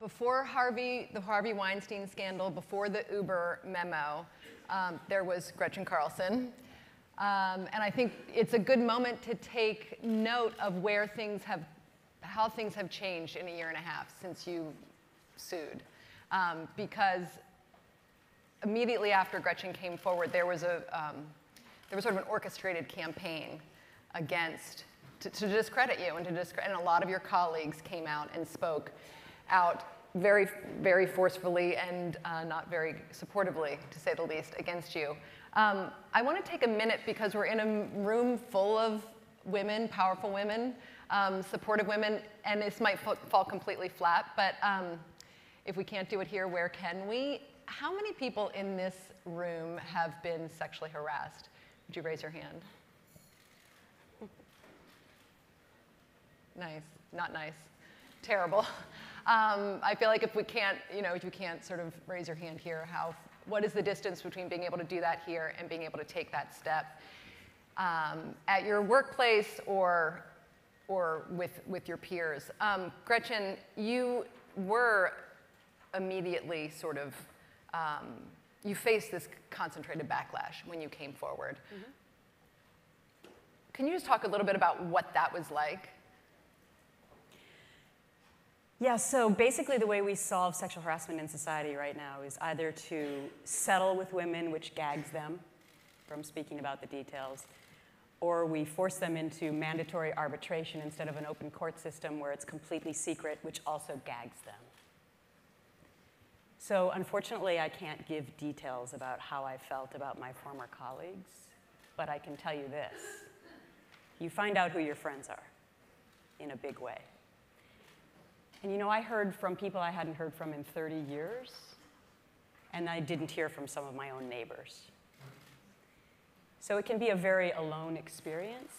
Before the Harvey Weinstein scandal, before the Uber memo, there was Gretchen Carlson. And I think it's a good moment to take note of how things have changed in a year and a half since you sued. Because immediately after Gretchen came forward, there was sort of an orchestrated campaign to discredit you and and a lot of your colleagues came out and spoke out very, very forcefully and not very supportively, to say the least, against you. I want to take a minute because we're in a room full of women, powerful women, supportive women, and this might fall completely flat, but if we can't do it here, where can we? How many people in this room have been sexually harassed? Would you raise your hand? Nice, not nice, terrible. I feel like if we can't, if you can't sort of raise your hand here, what is the distance between being able to do that here and being able to take that step at your workplace or with your peers? Gretchen, you were immediately sort of, you faced this concentrated backlash when you came forward. Mm-hmm. Can you just talk a little bit about what that was like? Yeah, so basically the way we solve sexual harassment in society right now is either to settle with women, which gags them from speaking about the details, or we force them into mandatory arbitration instead of an open court system where it's completely secret, which also gags them. So unfortunately, I can't give details about how I felt about my former colleagues, but I can tell you this. You find out who your friends are in a big way. And I heard from people I hadn't heard from in 30 years, and I didn't hear from some of my own neighbors. So it can be a very alone experience.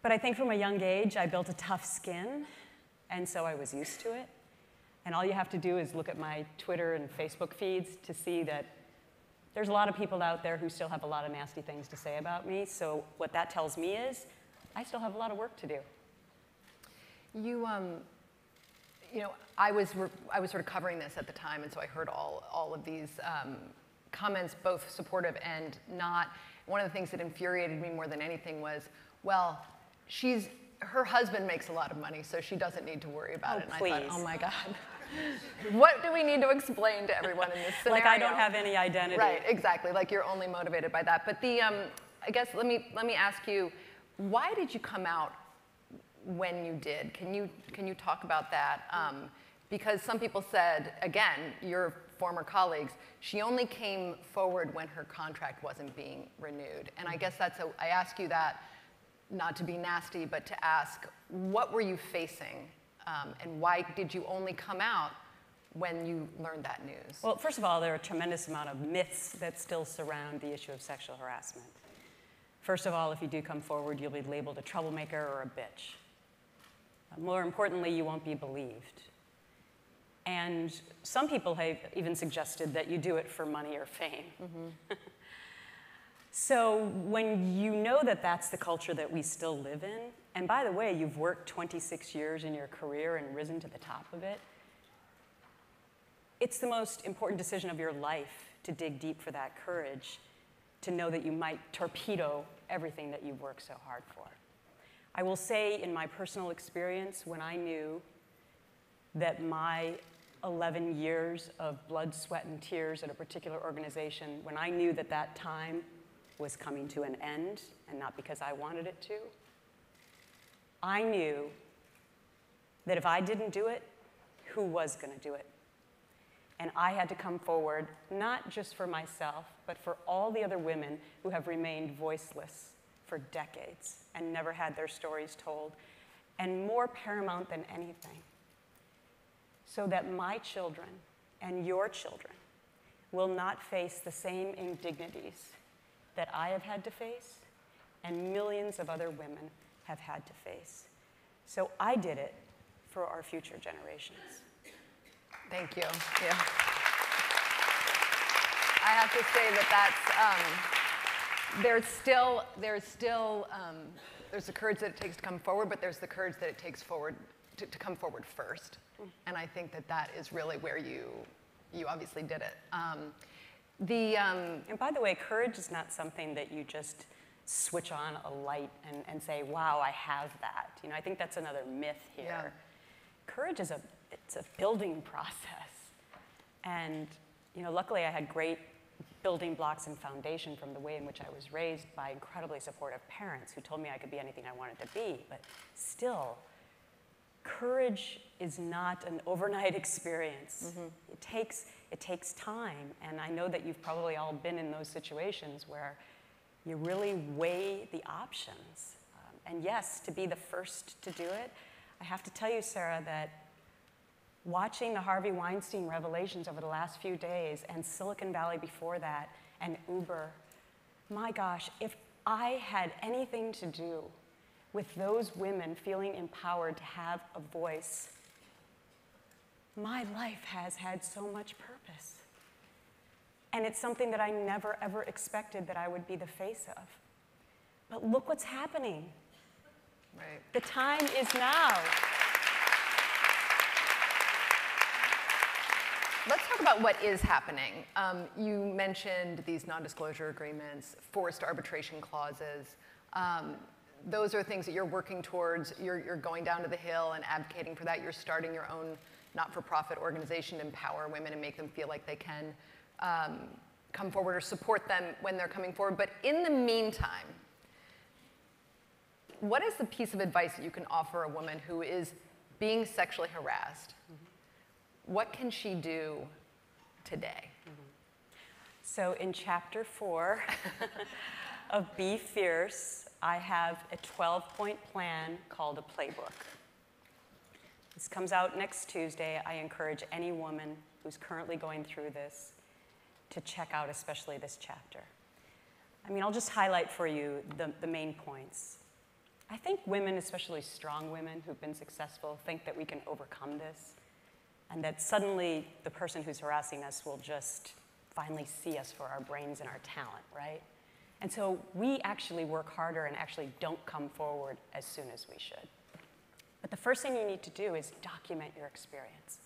But I think from a young age, I built a tough skin, and so I was used to it. And all you have to do is look at my Twitter and Facebook feeds to see that there's a lot of people out there who still have a lot of nasty things to say about me. So what that tells me is I still have a lot of work to do. I was sort of covering this at the time, and so I heard all of these comments, both supportive and not. One of the things that infuriated me more than anything was, well, her husband makes a lot of money, so she doesn't need to worry about it. And please. I thought, oh my God, what do we need to explain to everyone in this scenario? Like I don't have any identity. Right, exactly. Like you're only motivated by that. But I guess let me ask you, why did you come out when you did? Can you talk about that? Because some people said, again, your former colleagues, she only came forward when her contract wasn't being renewed. And I guess I ask you that not to be nasty, but to ask, what were you facing? And why did you only come out when you learned that news? Well, first of all, there are a tremendous amount of myths that still surround the issue of sexual harassment. First of all, if you do come forward, you'll be labeled a troublemaker or a bitch. More importantly, you won't be believed. And some people have even suggested that you do it for money or fame. Mm-hmm. So when you know that that's the culture that we still live in, and by the way, you've worked 26 years in your career and risen to the top of it, it's the most important decision of your life to dig deep for that courage, to know that you might torpedo everything that you've worked so hard for. I will say in my personal experience, when I knew that my 11 years of blood, sweat, and tears at a particular organization, when I knew that that time was coming to an end, and not because I wanted it to, I knew that if I didn't do it, who was going to do it? And I had to come forward, not just for myself, but for all the other women who have remained voiceless for decades and never had their stories told, and more paramount than anything, so that my children and your children will not face the same indignities that I have had to face and millions of other women have had to face. So I did it for our future generations. Thank you. Yeah. I have to say that there's the courage that it takes to come forward, but there's the courage that it takes to come forward first. And I think that that is really where you obviously did it. And by the way, courage is not something that you just switch on a light and say, wow, I have that. You know, I think that's another myth here. Yeah. Courage is it's a building process. And, you know, luckily I had great building blocks and foundation from the way in which I was raised by incredibly supportive parents who told me I could be anything I wanted to be. But still, courage is not an overnight experience. It takes time, and I know that you've probably all been in those situations where you really weigh the options. And yes, to be the first to do it, I have to tell you, Sarah, that watching the Harvey Weinstein revelations over the last few days and Silicon Valley before that and Uber, my gosh, if I had anything to do with those women feeling empowered to have a voice, my life has had so much purpose. And it's something that I never, ever expected that I would be the face of. But look what's happening. Right. The time is now. Let's talk about what is happening. You mentioned these non-disclosure agreements, forced arbitration clauses. Those are things that you're working towards. You're going down to the Hill and advocating for that. You're starting your own not-for-profit organization to empower women and make them feel like they can come forward or support them when they're coming forward. But in the meantime, what is the piece of advice that you can offer a woman who is being sexually harassed? What can she do today? So in chapter 4 of Be Fierce, I have a 12-point plan called a playbook. This comes out next Tuesday. I encourage any woman who's currently going through this to check out especially this chapter. I mean, I'll just highlight for you the main points. I think women, especially strong women who've been successful, think that we can overcome this, and that suddenly the person who's harassing us will just finally see us for our brains and our talent, right? And so we actually work harder and actually don't come forward as soon as we should. But the first thing you need to do is document your experience.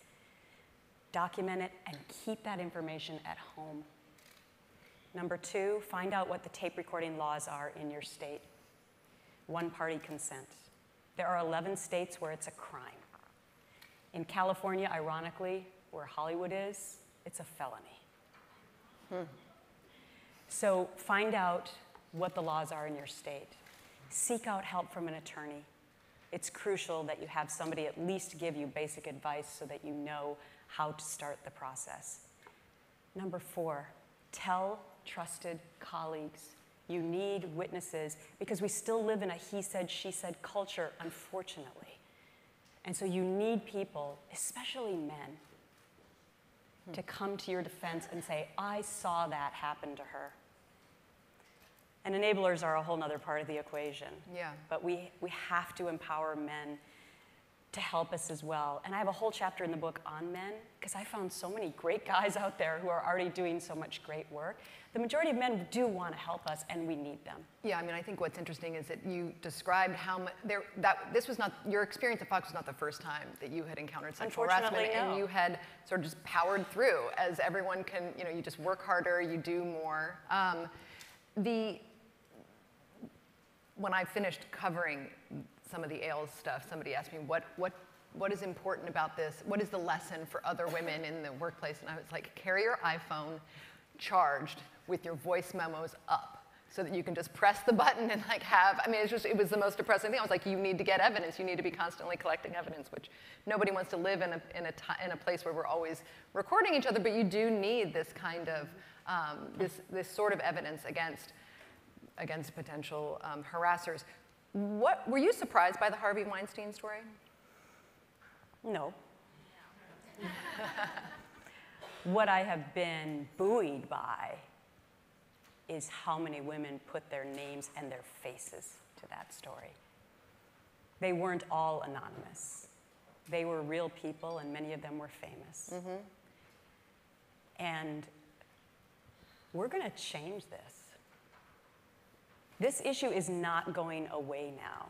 Document it and keep that information at home. Number 2, find out what the tape recording laws are in your state. One-party consent. There are 11 states where it's a crime. In California, ironically, where Hollywood is, it's a felony. So find out what the laws are in your state. Seek out help from an attorney. It's crucial that you have somebody at least give you basic advice so that you know how to start the process. Number 4, tell trusted colleagues. You need witnesses because we still live in a he said, she said culture, unfortunately. And so you need people, especially men, to come to your defense and say, I saw that happen to her. And enablers are a whole other part of the equation. Yeah. But we have to empower men to help us as well. And I have a whole chapter in the book on men, because I found so many great guys out there who are already doing so much great work. The majority of men do want to help us, and we need them. Yeah, I mean, I think what's interesting is that you described how much this was not your experience at Fox was not the first time that you had encountered sexual harassment, no. and you had sort of just powered through, as everyone can. You know, you just work harder, you do more. When I finished covering some of the Ailes stuff, somebody asked me, what is important about this? What is the lesson for other women in the workplace? And I was like, carry your iPhone charged with your voice memos up so that you can just press the button and like have, I mean, it was the most depressing thing. I was like, you need to get evidence. You need to be constantly collecting evidence, which nobody wants to live in a place where we're always recording each other, but you do need this kind of, this sort of evidence against potential harassers. Were you surprised by the Harvey Weinstein story? No. What I have been buoyed by is how many women put their names and their faces to that story. They weren't all anonymous. They were real people, and many of them were famous. And we're going to change this. This issue is not going away now.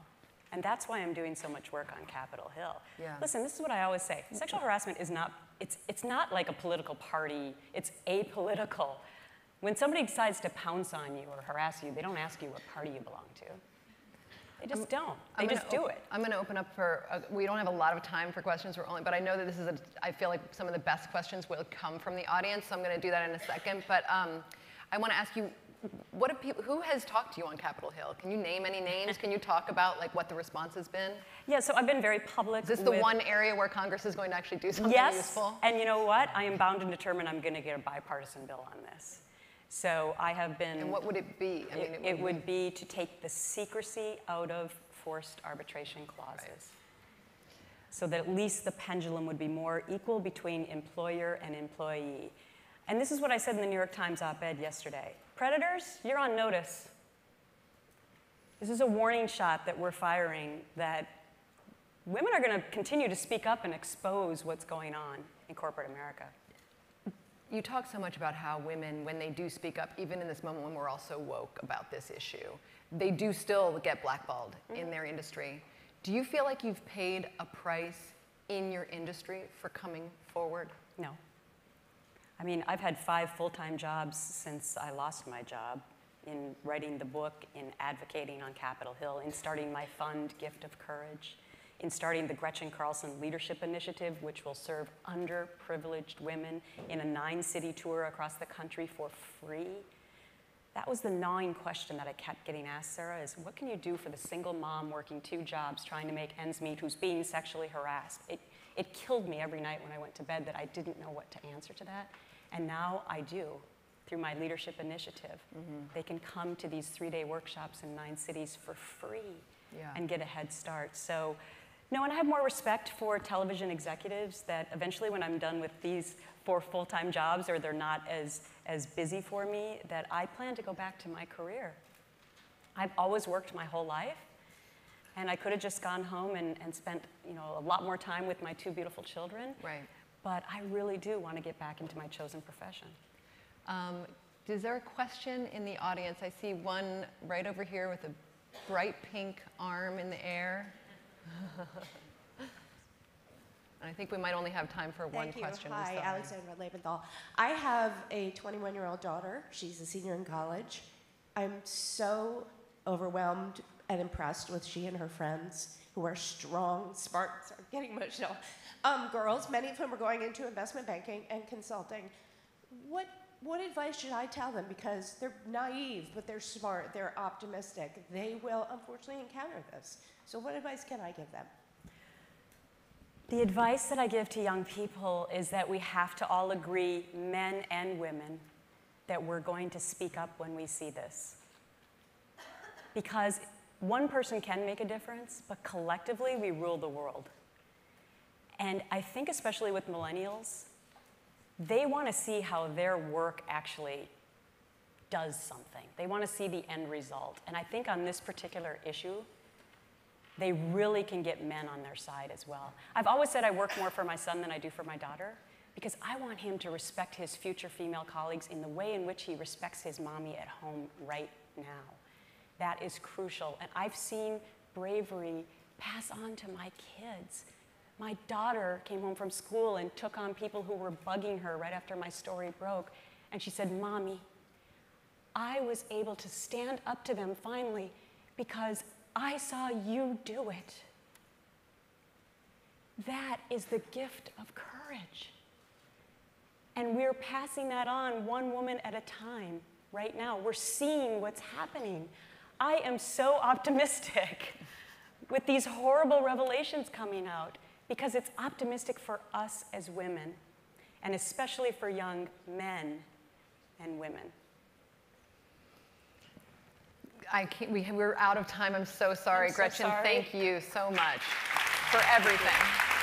And that's why I'm doing so much work on Capitol Hill. Yeah. Listen, this is what I always say. Sexual harassment is not, it's not like a political party. It's apolitical. When somebody decides to pounce on you or harass you, they don't ask you what party you belong to. They just don't. They just do it. I'm going to open up for, we don't have a lot of time for questions, but I know that this is I feel like some of the best questions will come from the audience, so I'm going to do that in a second. But I want to ask you, who has talked to you on Capitol Hill? Can you name any names? Can you talk about like what the response has been? Yeah, so I've been very public. Is this the one area where Congress is going to actually do something useful? Yes, and you know what? I am bound and determined I'm going to get a bipartisan bill on this. So I have been... And what would it be? I mean, it would be to take the secrecy out of forced arbitration clauses. Right. So that at least the pendulum would be more equal between employer and employee. And this is what I said in the New York Times op-ed yesterday. Predators, you're on notice. This is a warning shot that we're firing that women are going to continue to speak up and expose what's going on in corporate America. You talk so much about how women, when they do speak up, even in this moment when we're all so woke about this issue, they do still get blackballed in their industry. Do you feel like you've paid a price in your industry for coming forward? No. I mean, I've had 5 full-time jobs since I lost my job, in writing the book, in advocating on Capitol Hill, in starting my fund, Gift of Courage, in starting the Gretchen Carlson Leadership Initiative, which will serve underprivileged women in a 9-city tour across the country for free. That was the gnawing question that I kept getting asked, Sarah, is what can you do for the single mom working 2 jobs trying to make ends meet who's being sexually harassed? It killed me every night when I went to bed that I didn't know what to answer to that. And now I do, through my leadership initiative. They can come to these 3-day workshops in 9 cities for free and get a head start. So, no, and I have more respect for television executives that eventually when I'm done with these 4 full-time jobs or they're not as busy for me, that I plan to go back to my career. I've always worked my whole life, and I could have just gone home and spent a lot more time with my 2 beautiful children. Right. But I really do want to get back into my chosen profession. Is there a question in the audience? I see one right over here with a bright pink arm in the air. I think we might only have time for one question. Hi, Alexandra Lebenthal. I have a 21-year-old daughter. She's a senior in college. I'm so overwhelmed and impressed with she and her friends who are strong, smart, sorry, getting emotional, girls, many of whom are going into investment banking and consulting. What advice should I tell them? Because they're naive, but they're smart, they're optimistic. They will unfortunately encounter this. So what advice can I give them? The advice that I give to young people is that we have to all agree, men and women, that we're going to speak up when we see this. Because one person can make a difference, but collectively we rule the world. And I think especially with millennials, they want to see how their work actually does something. They want to see the end result. And I think on this particular issue, they really can get men on their side as well. I've always said I work more for my son than I do for my daughter, because I want him to respect his future female colleagues in the way in which he respects his mommy at home right now. That is crucial. And I've seen bravery pass on to my kids. My daughter came home from school and took on people who were bugging her right after my story broke. And she said, "Mommy, I was able to stand up to them finally because I saw you do it." That is the gift of courage. And we're passing that on one woman at a time right now. We're seeing what's happening. I am so optimistic with these horrible revelations coming out, because it's optimistic for us as women, and especially for young men and women. We're out of time. I'm so sorry. I'm so Gretchen, sorry. thank you so much for everything.